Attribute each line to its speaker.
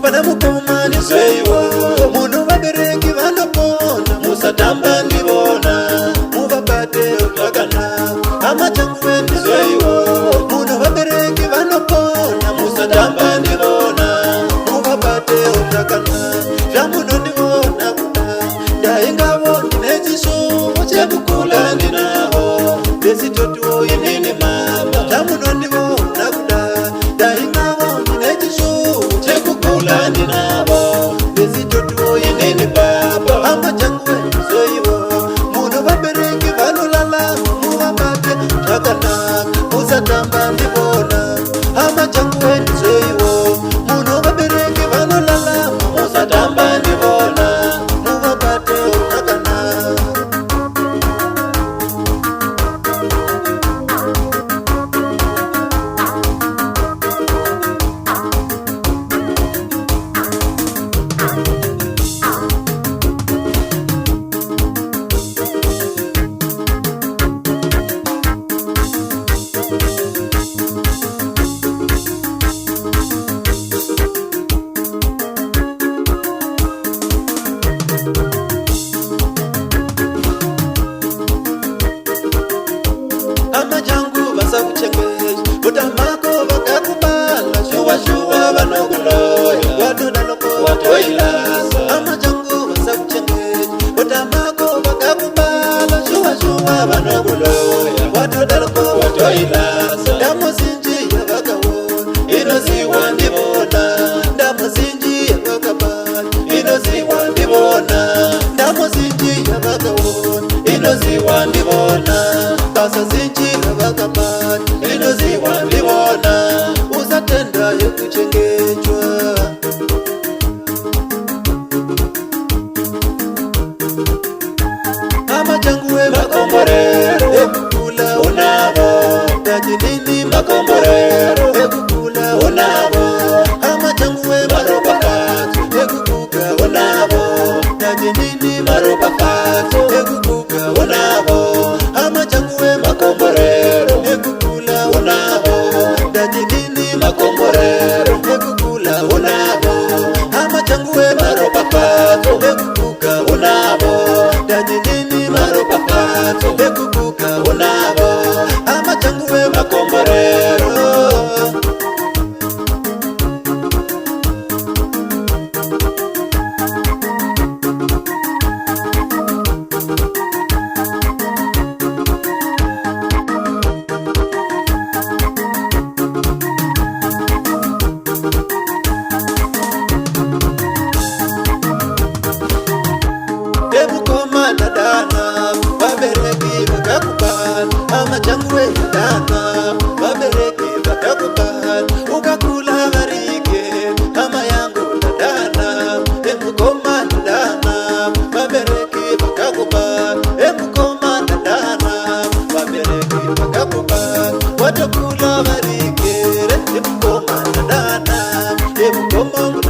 Speaker 1: Bana mukoma ni zweiwa Muno vabereki vanopona Musatamba ndivona Muvabate utakana Hama changu wendi zweiwa Muno vabereki vanopona Musatamba ndivona Muvabate utakana Jamuno ndivona kuda Ndaingavo ndinechisu Chekukula ndinaho Desi totu yenini mama Jamuno ndivona kuda Ndaingavo ndinechisu Chekukula ndinaho Desi totu yenini baba Hama changu wendi zweiwa Muno vabereki vanolala Muvabate utakana Musatamba ndivona Hama changu wendi zweiwa Muno vabereki vanolala Musatamba ndivona Muvabate utakana Hama changu basa kuchengesh Utamako wakakubala Shua shua vanokuloya Waduda loko watoilasa Hama changu basa kuchengesh Utamako wakakubala Shua shua vanokuloya Waduda loko watoilasa Damo sinji ya wakawo Inoziwa ndivona Damo sinji ya wakabali Inoziwa ndivona Damo sinji ya wakawo Inoziwa ndivona Basa zinji na wakamani Inoziwa ndivona Uzatenda yekuchengechwa Hama changu we makomborero Ekukula unavo Tajinini makomborero Ekukula unavo Hama changu we maroba fatu Ekukuka unavo Tajinini maroba fatu Ekukuka unavo Hama changu we makomborero Ekukula unavo Tajinini makomborero Ekukula unavo Hama changu we maroba fatu Ekukuka unavo Tajinini maroba fatu Ekukuka unavo Hama changu we makomborero Emukoma na dana Vabereki vakakubana Hama changu we dana Vabereki vakakubana Ukakula varike Hama yangu na dana Emukoma na dana Vabereki vakakubana Emukoma na dana Vabereki vakakubana Watakula varike Emukoma na dana Emukoma